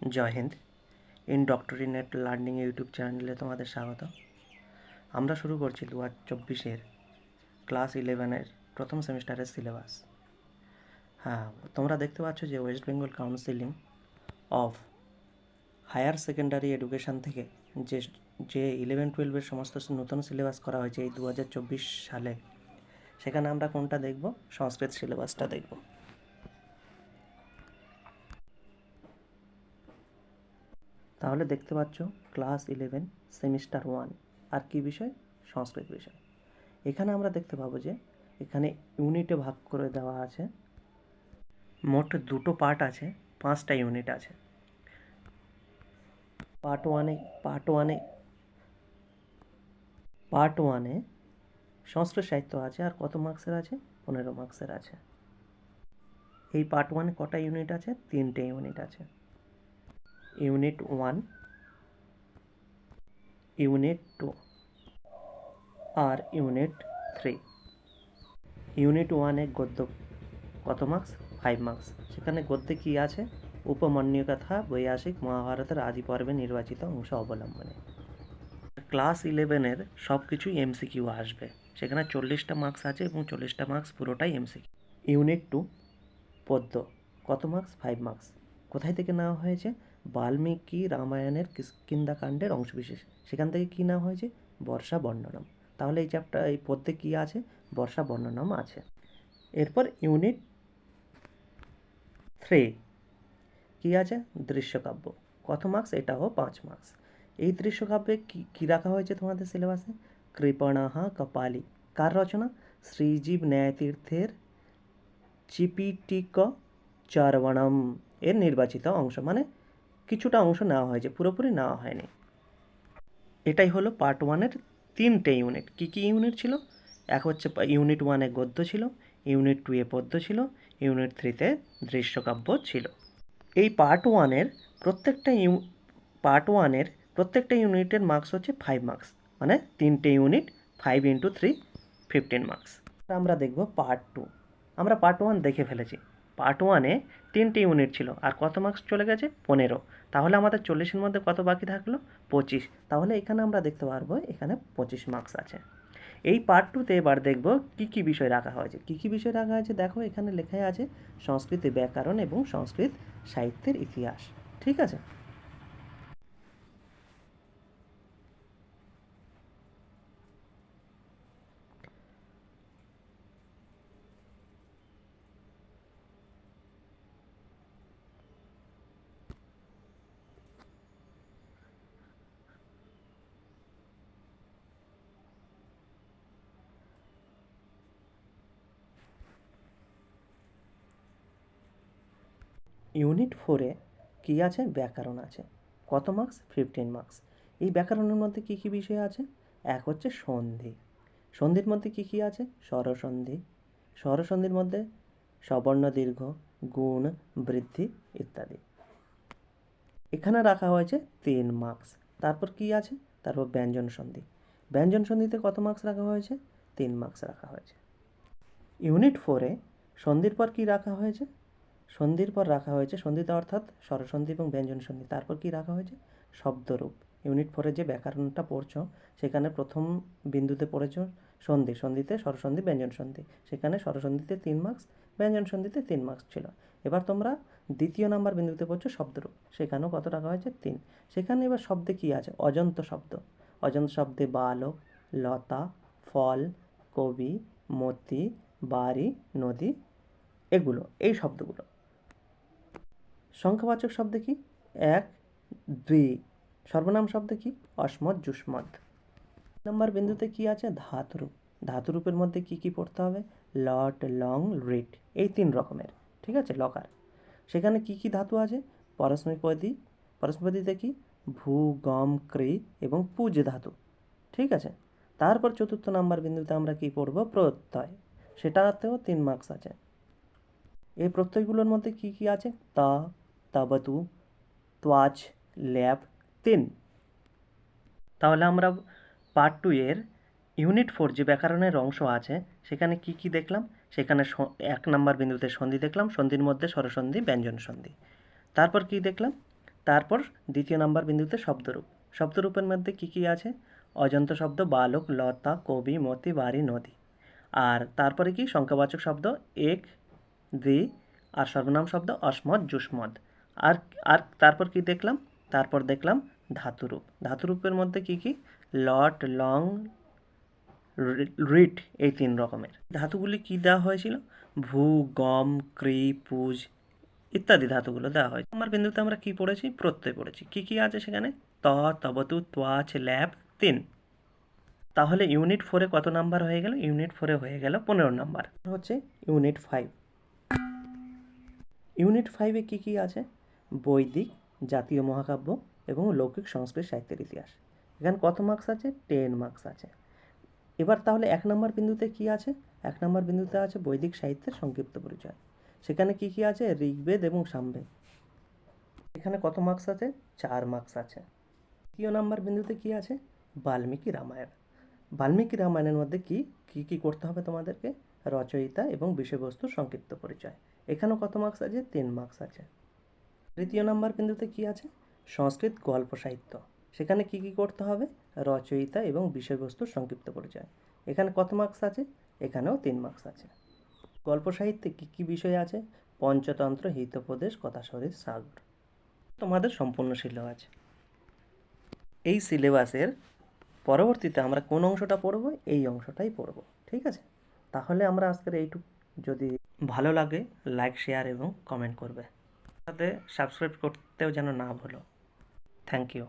জয় Hind. ইনডক্টরিনেট learning YouTube চ্যানেলে তোমাদের স্বাগত। আমরা শুরু করছি 2024 ক্লাস 11 প্রথম সেমিস্টারের সিলেবাস। হ্যাঁ, তোমরা দেখতে পাচ্ছ যে West Bengal counselling of higher secondary education থেকে যে 11-12 সমস্ত নতুন সিলেবাস করা হয়েছে এই 2024 সালে, সেখানে আমরা কোনটা দেখব? সংস্কৃত সিলেবাসটা দেখব। তাহলে দেখতে পাচ্ছ ক্লাস 11 সেমিস্টার 1 আর কি বিষয়? সংস্কৃত বিষয়। এখানে আমরা দেখতে পাবো যে এখানে ইউনিটে ভাগ করে দেওয়া আছে। মোট 2টো পার্ট আছে, 5টা ইউনিট আছে। পার্ট ওয়ানে সংস্কৃত সাহিত্য আছে, আর কত মার্কসের আছে? 15 মার্কসের আছে। এই পার্ট ওয়ানে কটা ইউনিট আছে? 3টে ইউনিট আছে। ইউনিট 1, ইউনিট 2 আর ইউনিট 3। ইউনিট 1-এ গদ্য কত মার্কস? 5 মার্কস। সেখানে গদ্যে কী আছে? উপমন্যু কথা বৈয়াসিক মহাভারতের আদি পর্বে নির্বাচিত অংশ অবলম্বনে। ক্লাস 11-এর সব কিছুই এমসিকিউ আসবে। সেখানে 40টা মার্কস আছে এবং 40টা মার্কস পুরোটাই এমসিকিউ। ইউনিট 2 পদ্য কত মার্কস? 5 মার্কস। কোথায় থেকে নেওয়া হয়েছে? বাল্মীকি রামায়ণের কিষ্কিন্ধাকাণ্ডের অংশবিশেষ। সেখান থেকে কী নেওয়া হয়েছে? বর্ষা বর্ণনম। তাহলে এই পদ্যে কী আছে? বর্ষা বর্ণনম আছে। এরপর ইউনিট 3 কী আছে? দৃশ্যকাব্য। কত মার্কস? এটাও 5 মার্কস। এই দৃশ্যকাব্যে কী রাখা হয়েছে তোমাদের সিলেবাসে? কৃপণাহা কপালি। কার রচনা? শ্রীজীব ন্যায়তীর্থের চিপিটিক চরবণম এর নির্বাচিত অংশ, মানে কিছুটা অংশ নেওয়া হয়েছে, পুরোপুরি নেওয়া হয়নি। এটাই হলো পার্ট 1-এর 3টে ইউনিট। কী কী ইউনিট ছিল? এক হচ্ছে ইউনিট 1-এ গদ্য ছিল, ইউনিট 2-এ পদ্য ছিল, ইউনিট 3-তে দৃশ্যকাব্য ছিল। এই পার্ট ওয়ানের প্রত্যেকটা ইউনিটের মার্কস হচ্ছে 5 মার্কস, মানে 3টে ইউনিট 5 × 3 15 মার্কস। আমরা দেখব পার্ট 2। আমরা পার্ট 1 দেখে ফেলেছি। পার্ট 1-এ 3টে ইউনিট ছিল, আর কত মার্কস চলে গেছে? 15। তাহলে আমাদের 40-এর মধ্যে কত বাকি থাকলো? 25। তাহলে এখানে আমরা দেখতে পারবো এখানে 25 মার্কস আছে। এই পার্ট 2-তে এবার দেখব কী কী বিষয় রাখা হয়েছে। কী কী বিষয় রাখা হয়েছে দেখো, এখানে লেখাই আছে সংস্কৃত ব্যাকরণ এবং সংস্কৃত সাহিত্যের ইতিহাস। ঠিক আছে? ইউনিট 4-এ কী আছে? ব্যাকরণ আছে। কত মার্কস? 15 মার্কস। এই ব্যাকরণের মধ্যে কী কী বিষয় আছে? এক হচ্ছে সন্ধি। সন্ধির মধ্যে কী কী আছে? স্বরসন্ধি। স্বরসন্ধির মধ্যে সবর্ণ দীর্ঘ, গুণ, বৃদ্ধি ইত্যাদি। এখানে রাখা হয়েছে 3 মার্কস। তারপর কি আছে? তারপর ব্যঞ্জন সন্ধি। ব্যঞ্জন সন্ধিতে কত মার্কস রাখা হয়েছে? 3 মার্কস রাখা হয়েছে। ইউনিট 4-এ সন্ধির পর কী রাখা হয়েছে? সন্ধির পর রাখা হয়েছে সন্ধিতে, অর্থাৎ স্বরসন্ধি এবং ব্যঞ্জন সন্ধি। তারপর কি রাখা হয়েছে? শব্দরূপ। ইউনিট 4-এ যে ব্যাকরণটা পড়ছো, সেখানে প্রথম বিন্দুতে পড়েছ সন্ধি, সন্ধিতে স্বরসন্ধি, ব্যঞ্জন সন্ধি। সেখানে স্বরসন্ধিতে 3 মার্কস, ব্যঞ্জন সন্ধিতে 3 মার্কস ছিল। এবার তোমরা দ্বিতীয় নাম্বার বিন্দুতে পড়ছো শব্দরূপ, সেখানেও কত রাখা হয়েছে? 3। সেখানে এবার শব্দে কী আছে? অজন্ত শব্দ। অজন্ত শব্দে বালক, লতা, ফল, কবি, মতি, বাড়ি, নদী, এই শব্দগুলো। সংখ্যাবাচক শব্দে কি? 1, 2। সর্বনাম শব্দে কি? অস্মৎ, যুষ্মৎ। নাম্বার বিন্দুতে কি আছে? ধাতুরূপ। ধাতুরূপের মধ্যে কি কি পড়তে হবে? লট, লং, রিট, এই 3 রকমের। ঠিক আছে? লকার। সেখানে কি কি ধাতু আছে? পরস্মৈপদী। পরস্মৈপদীতে কি? ভূ, গম, ক্রি এবং পুজ ধাতু। ঠিক আছে? তারপর চতুর্থ নাম্বার বিন্দুতে আমরা কি পড়ব? প্রত্যয়। সেটাতেও 3 মার্কস আছে। এই প্রত্যয়গুলোর মধ্যে কি কি আছে? তা, তাবতু, ত্বাচ, ল্যাব, 3। তাহলে আমরা পার্ট 2-এর ইউনিট 4 যে ব্যাকরণের অংশ আছে, সেখানে কি কি দেখলাম? সেখানে 1 নাম্বার বিন্দুতে সন্ধি দেখলাম, সন্ধির মধ্যে স্বরসন্ধি, ব্যঞ্জন সন্ধি। তারপর কি দেখলাম? তারপর দ্বিতীয় নাম্বার বিন্দুতে শব্দরূপ। শব্দরূপের মধ্যে কী কী আছে? অজন্ত শব্দ বালক, লতা, কবি, মতি, বাড়ি, নদী। আর তারপরে কি সংখ্যাবাচক শব্দ এক, দ্বি, আর সর্বনাম শব্দ অসমত, যুষ্মদ। আর আর তারপর কি দেখলাম? তারপর দেখলাম ধাতুরূপ। ধাতুরূপের মধ্যে কি কি? লট, লং, রিট, এই 3 রকমের। ধাতুগুলি কি দেওয়া হয়েছিল? ভূ, গম, ক্রি, পুজ ইত্যাদি ধাতুগুলো দেওয়া হয়। আমার বিন্দুতে আমরা কি পড়েছি? প্রত্যয় পড়েছি। কি কি আছে সেখানে? ত, তবতু, ত্বাচ, ল্যাব, 3। তাহলে ইউনিট 4-এ কত নাম্বার হয়ে গেল? ইউনিট 4-এ হয়ে গেল 15 নাম্বার। হচ্ছে ইউনিট 5। ইউনিট 5-এ কী কী আছে? বৈদিক, জাতীয় মহাকাব্য এবং লৌকিক সংস্কৃত সাহিত্যের ইতিহাস। এখানে কত মার্কস আছে? 10 মার্কস আছে। এবার তাহলে 1 নম্বর বিন্দুতে কি আছে? 1 নম্বর বিন্দুতে আছে বৈদিক সাহিত্যের সংক্ষিপ্ত পরিচয়। সেখানে কি কি আছে? ঋগ্বেদ এবং সামবেদ। এখানে কত মার্কস আছে? 4 মার্কস আছে। দ্বিতীয় নম্বর বিন্দুতে কি আছে? বাল্মীকি রামায়ণ। বাল্মীকি রামায়ণের মধ্যে কি করতে হবে তোমাদেরকে? রচয়িতা এবং বিষয়বস্তুর সংক্ষিপ্ত পরিচয়। এখানেও কত মার্কস আছে? 3 মার্কস আছে। তৃতীয় নম্বর বিন্দুতে কি আছে? সংস্কৃত গল্প সাহিত্য। সেখানে কি করতে হবে? রচয়িতা এবং বিষয়বস্তুর সংক্ষিপ্ত পরিচয়। এখানে কত মার্কস আছে? এখানেও 3 মার্কস আছে। গল্প সাহিত্যে কি বিষয় আছে? পঞ্চতন্ত্র, হিতোপদেশ, কথাশরীর, সাগর। তোমাদের সম্পূর্ণ সিলেবাস। এই সিলেবাসের পরবর্তীতে আমরা কোন অংশটা পড়ব? এই অংশটাই পড়ব। ঠিক আছে? তাহলে আমরা আজকের এইটুকু। যদি ভালো লাগে লাইক, শেয়ার এবং কমেন্ট করবে। সাথে সাবস্ক্রাইব করতেও যেন না ভুলো। Thank you.